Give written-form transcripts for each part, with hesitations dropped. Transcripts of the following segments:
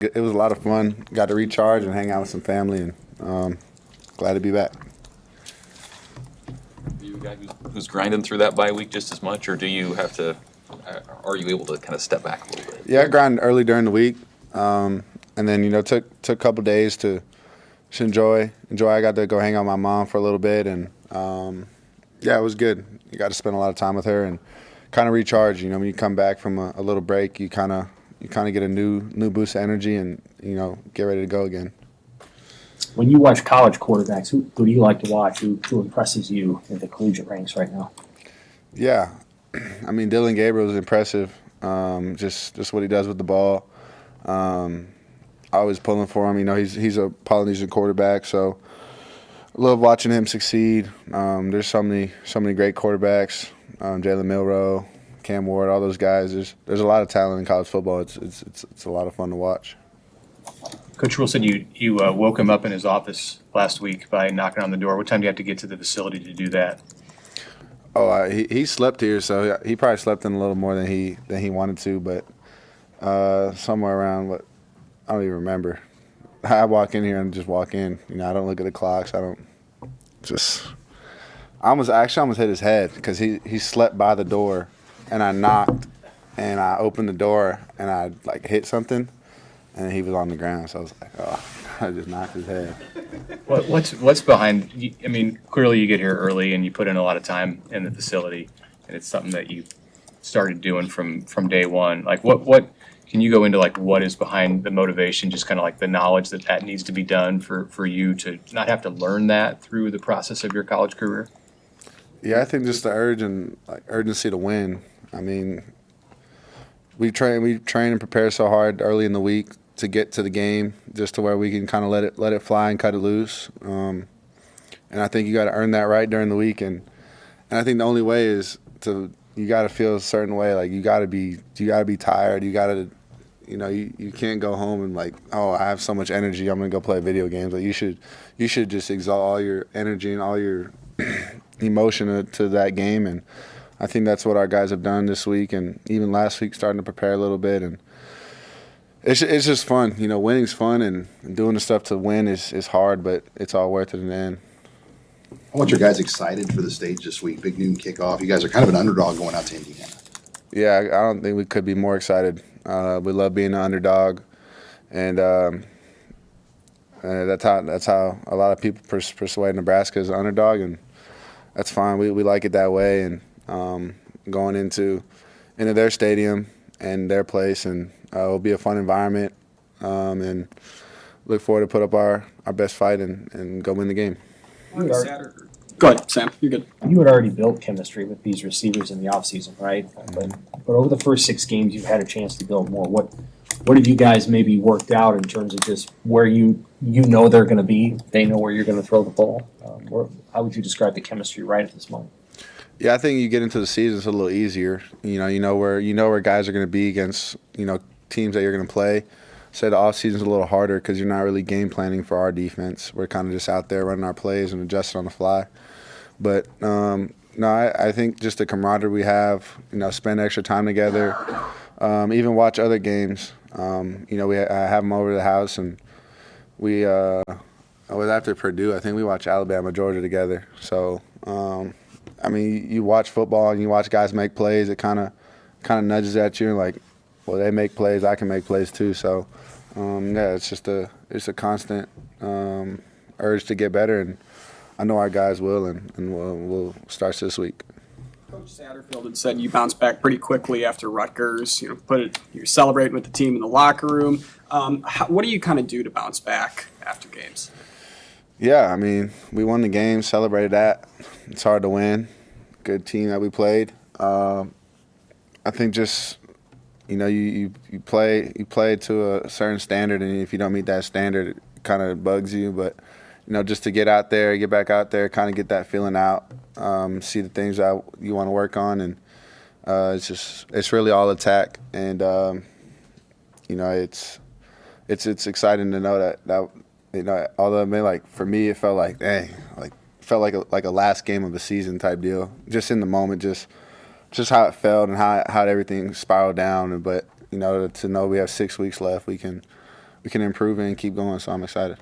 It was a lot of fun. Got to recharge and hang out with some family, and glad to be back. Are you a guy who's grinding through that bye week just as much, or do you have to? Are you able to kind of step back a little bit? Yeah, I grind early during the week, and then took a couple days to just enjoy. I got to go hang out with my mom for a little bit, and yeah, it was good. You got to spend a lot of time with her and kind of recharge. When you come back from a little break, you kind of get a new boost of energy and get ready to go again. When you watch college quarterbacks, who do you like to watch? Who impresses you in the collegiate ranks right now? Yeah, I mean Dylan Gabriel is impressive. Just what he does with the ball. I always pulling for him. He's a Polynesian quarterback, so I love watching him succeed. There's so many great quarterbacks. Jalen Milroe, Cam Ward, all those guys. There's a lot of talent in college football. It's a lot of fun to watch. Coach Rule said you woke him up in his office last week by knocking on the door. What time do you have to get to the facility to do that? Oh, he slept here, so he probably slept in a little more than he wanted to, but somewhere around what I don't even remember. I walk in here and just walk in. I don't look at the clocks. I almost hit his head because he slept by the door, and I knocked, and I opened the door, and I hit something. And he was on the ground, so I was like, "Oh!" I just knocked his head. What's behind? I mean, clearly you get here early and you put in a lot of time in the facility, and it's something that you started doing from day one. What can you go into what is behind the motivation? Just kind of the knowledge that needs to be done for you to not have to learn that through the process of your college career. Yeah, I think just the urge and urgency to win. I mean, we train and prepare so hard early in the week to get to the game, just to where we can kind of let it fly and cut it loose. And I think you got to earn that right during the week, and I think the only way is you got to feel a certain way. You got to be tired. You got to you can't go home and oh, I have so much energy, I'm gonna go play video games. You should just exalt all your energy and all your emotion to that game, and I think that's what our guys have done this week and even last week, starting to prepare a little bit. And it's just fun. Winning's fun, and doing the stuff to win is hard, but it's all worth it in the end. I want your guys excited for the stage this week. Big noon kickoff. You guys are kind of an underdog going out to Indiana. Yeah, I don't think we could be more excited. We love being an underdog, and that's how a lot of people persuade Nebraska as an underdog, and that's fine. We like it that way, and going into their stadium and their place, and it'll be a fun environment, and look forward to put up our best fight and go win the game. Go ahead, Sam. You're good. You had already built chemistry with these receivers in the offseason, right? But over the first 6 games, you've had a chance to build more. What have you guys maybe worked out in terms of just where you know they're going to be? They know where you're going to throw the ball. How would you describe the chemistry right at this moment? Yeah, I think you get into the season, it's a little easier. You know where guys are going to be against teams that you're going to play. So the off season's a little harder because you're not really game planning for our defense. We're kind of just out there running our plays and adjusting on the fly. But no, I think just the camaraderie we have, spend extra time together, even watch other games. I have them over to the house, and we I was after Purdue. I think we watched Alabama, Georgia together. So I mean, you watch football and you watch guys make plays. It kind of nudges at you, and well, they make plays, I can make plays too. So yeah, it's a constant urge to get better, and I know our guys will, and we'll start this week. Coach Satterfield had said you bounced back pretty quickly after Rutgers. You're celebrating with the team in the locker room. What do you kind of do to bounce back after games? Yeah, I mean, we won the game, celebrated that. It's hard to win. Good team that we played. I think just you play to a certain standard, and if you don't meet that standard, it kind of bugs you. But just to get back out there, kind of get that feeling out, see the things that you want to work on, and it's really all attack, and it's exciting to know that although for me it felt like a last game of the season type deal, just in the moment, just how it felt and how everything spiraled down, but to know we have 6 weeks left, we can improve and keep going. So I'm excited.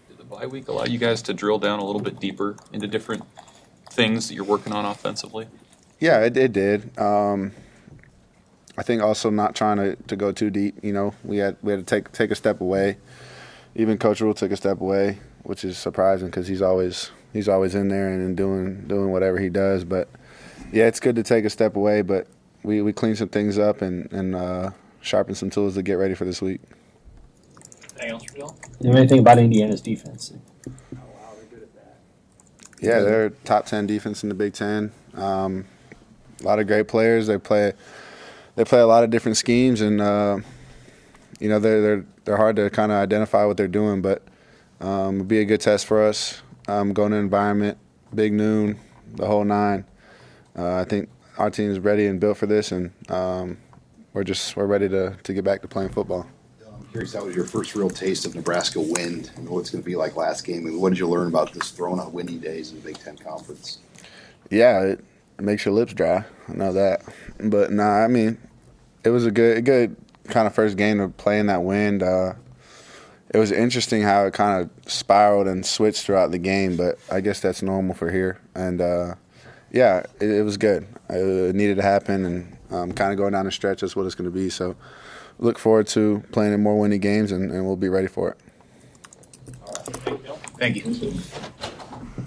Did the bye week allow you guys to drill down a little bit deeper into different things that you're working on offensively? Yeah, it did. I think also not trying to go too deep. You know, we had to take a step away. Even Coach Rule took a step away, which is surprising because he's always in there and doing whatever he does. But yeah, it's good to take a step away. But we cleaned some things up and sharpened some tools to get ready for this week. Anything else for Bill? You know anything about Indiana's defense? Yeah, they're top 10 defense in the Big Ten. A lot of great players. They play a lot of different schemes, and you know they're hard to kind of identify what they're doing. But it'll be a good test for us. Going to environment, big noon, the whole nine. I think our team is ready and built for this, and we're ready to get back to playing football. I'm curious, that was your first real taste of Nebraska wind and what it's going to be like last game. And what did you learn about this throwing on windy days in the Big Ten Conference? Yeah, it makes your lips dry. I know that. But nah, I mean, it was a good kind of first game to play in that wind. It was interesting how it kind of spiraled and switched throughout the game, but I guess that's normal for here. And yeah, it was good. It needed to happen, and kind of going down the stretch, that's what it's going to be. So look forward to playing in more winning games, and we'll be ready for it. Thank you.